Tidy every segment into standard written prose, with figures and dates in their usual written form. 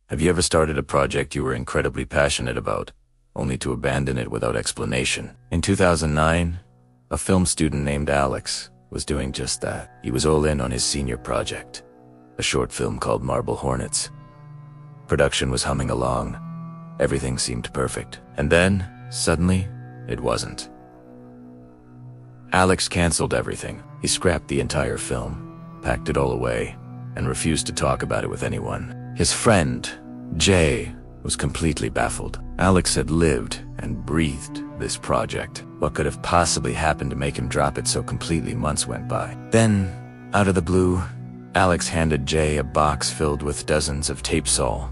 Have you ever started a project you were incredibly passionate about, only to abandon it without explanation? In 2009, a film student named Alex was doing just that. He was all in on his senior project, a short film called Marble Hornets. Production was humming along. Everything seemed perfect. And then, suddenly, it wasn't. Alex canceled everything. He scrapped the entire film, packed it all away, and refused to talk about it with anyone. His friend, Jay, was completely baffled. Alex had lived and breathed this project. What could have possibly happened to make him drop it so completely? Months went by. Then, out of the blue, Alex handed Jay a box filled with dozens of tapes, all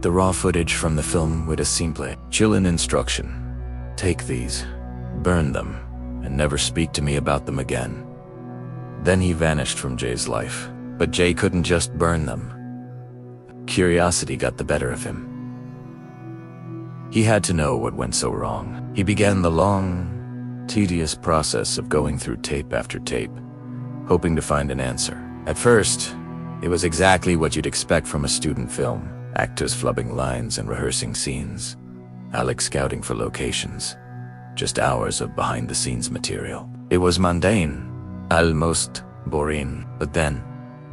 the raw footage from the film with a simple, chill instruction. Take these, burn them, and never speak to me about them again. Then he vanished from Jay's life. But Jay couldn't just burn them. Curiosity got the better of him. He had to know what went so wrong. He began the long, tedious process of going through tape after tape, hoping to find an answer. At first, it was exactly what you'd expect from a student film. Actors flubbing lines and rehearsing scenes. Alex scouting for locations. Just hours of behind-the-scenes material. It was mundane, almost boring. But then,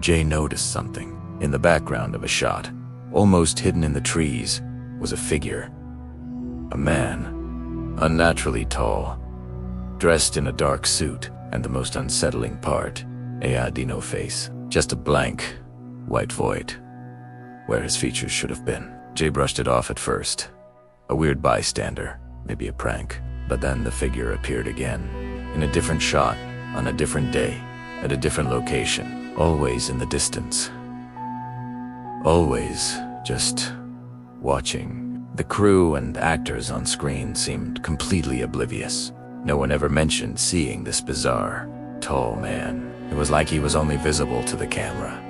Jay noticed something. In the background of a shot, almost hidden in the trees, was a figure. A man, unnaturally tall, dressed in a dark suit, and the most unsettling part, a Adino face. Just a blank, white void, where his features should have been. Jay brushed it off at first. A weird bystander, maybe a prank. But then the figure appeared again, in a different shot, on a different day, at a different location, always in the distance. Always just watching. The crew and actors on screen seemed completely oblivious. No one ever mentioned seeing this bizarre, tall man. It was like he was only visible to the camera.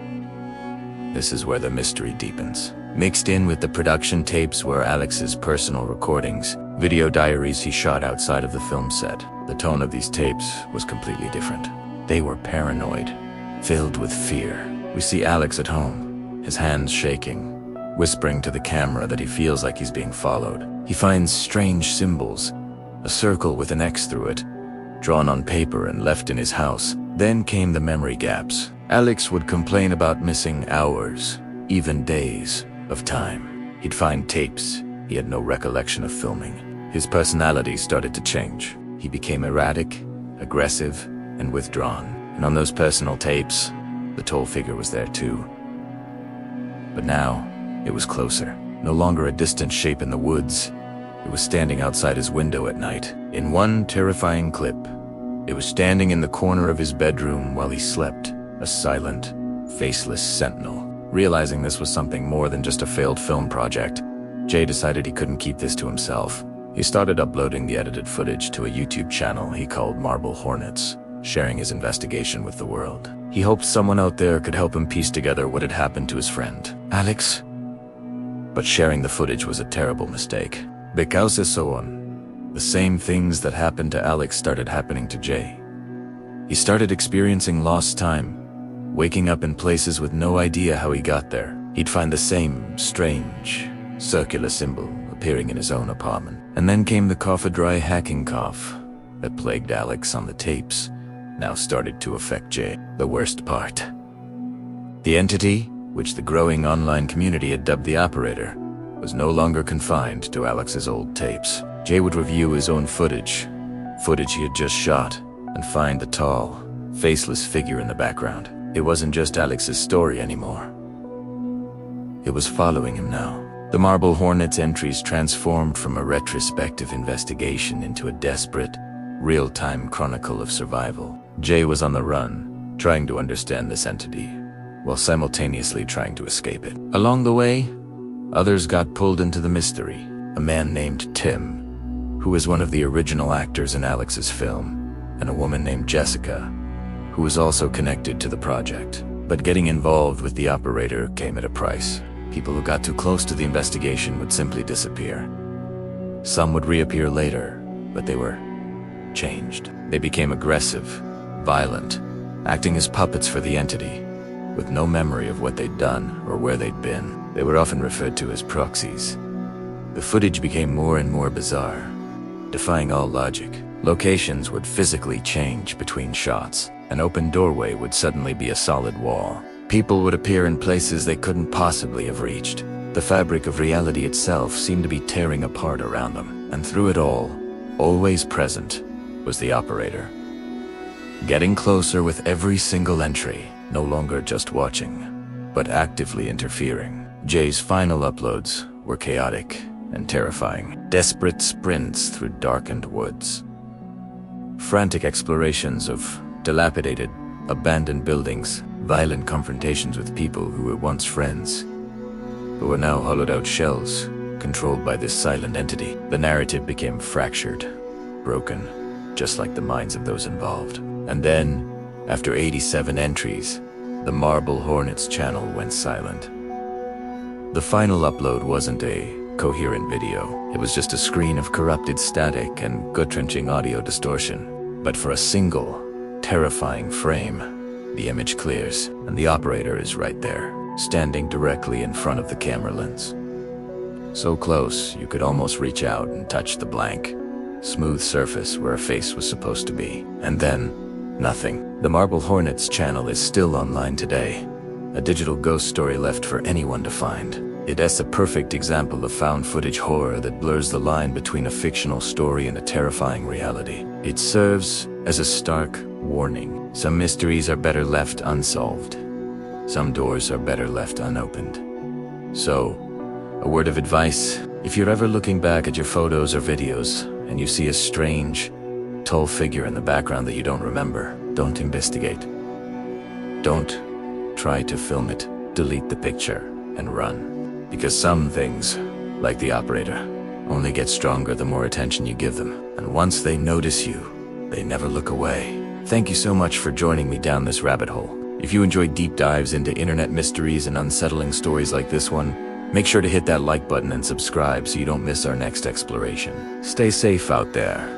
This is where the mystery deepens. Mixed in with the production tapes were Alex's personal recordings, video diaries he shot outside of the film set. The tone of these tapes was completely different. They were paranoid, filled with fear. We see Alex at home, his hands shaking, whispering to the camera that he feels like he's being followed. He finds strange symbols, a circle with an X through it, drawn on paper and left in his house. Then came the memory gaps. Alex would complain about missing hours, even days, of time. He'd find tapes he had no recollection of filming. His personality started to change. He became erratic, aggressive, and withdrawn. And on those personal tapes, the tall figure was there too. But now, it was closer. No longer a distant shape in the woods. It was standing outside his window at night. In one terrifying clip, it was standing in the corner of his bedroom while he slept, a silent, faceless sentinel. Realizing this was something more than just a failed film project, Jay decided he couldn't keep this to himself. He started uploading the edited footage to a YouTube channel he called Marble Hornets, sharing his investigation with the world. He hoped someone out there could help him piece together what had happened to his friend, Alex. But sharing the footage was a terrible mistake. Because the same things that happened to Alex started happening to Jay. He started experiencing lost time, waking up in places with no idea how he got there. He'd find the same strange, circular symbol appearing in his own apartment. And then came the cough-a-dry hacking cough that plagued Alex on the tapes, now started to affect Jay. The worst part. The entity, which the growing online community had dubbed the Operator, was no longer confined to Alex's old tapes. Jay would review his own footage he had just shot, and find the tall, faceless figure in the background. It wasn't just Alex's story anymore. It was following him now. The Marble Hornets entries transformed from a retrospective investigation into a desperate, real-time chronicle of survival. Jay was on the run, trying to understand this entity, while simultaneously trying to escape it. Along the way, others got pulled into the mystery. A man named Tim, who was one of the original actors in Alex's film, and a woman named Jessica, who was also connected to the project. But getting involved with the Operator came at a price. People who got too close to the investigation would simply disappear. Some would reappear later, but they were changed. They became aggressive, violent, acting as puppets for the entity. with no memory of what they'd done or where they'd been. They were often referred to as proxies. The footage became more and more bizarre, defying all logic. Locations would physically change between shots. An open doorway would suddenly be a solid wall. People would appear in places they couldn't possibly have reached. The fabric of reality itself seemed to be tearing apart around them. And through it all, always present, was the operator. Getting closer with every single entry, no longer just watching, but actively interfering. Jay's final uploads were chaotic and terrifying. Desperate sprints through darkened woods. Frantic explorations of dilapidated, abandoned buildings. Violent confrontations with people who were once friends, but were now hollowed-out shells, controlled by this silent entity. The narrative became fractured, broken, just like the minds of those involved. And then, after 87 entries, the Marble Hornets channel went silent. The final upload wasn't a coherent video. It was just a screen of corrupted static and gut-wrenching audio distortion. But for a single, terrifying frame, the image clears, and the operator is right there, standing directly in front of the camera lens. So close, you could almost reach out and touch the blank, smooth surface where a face was supposed to be. And then, nothing. The Marble Hornets channel is still online today, a digital ghost story left for anyone to find. It is a perfect example of found footage horror that blurs the line between a fictional story and a terrifying reality. It serves as a stark warning. Some mysteries are better left unsolved. Some doors are better left unopened. So, a word of advice: if you're ever looking back at your photos or videos and you see a strange, tall figure in the background that you don't remember, don't investigate. Don't try to film it. Delete the picture and run. Because some things, like the operator, only get stronger the more attention you give them. And once they notice you, they never look away. Thank you so much for joining me down this rabbit hole. If you enjoy deep dives into internet mysteries and unsettling stories like this one, make sure to hit that like button and subscribe so you don't miss our next exploration. Stay safe out there.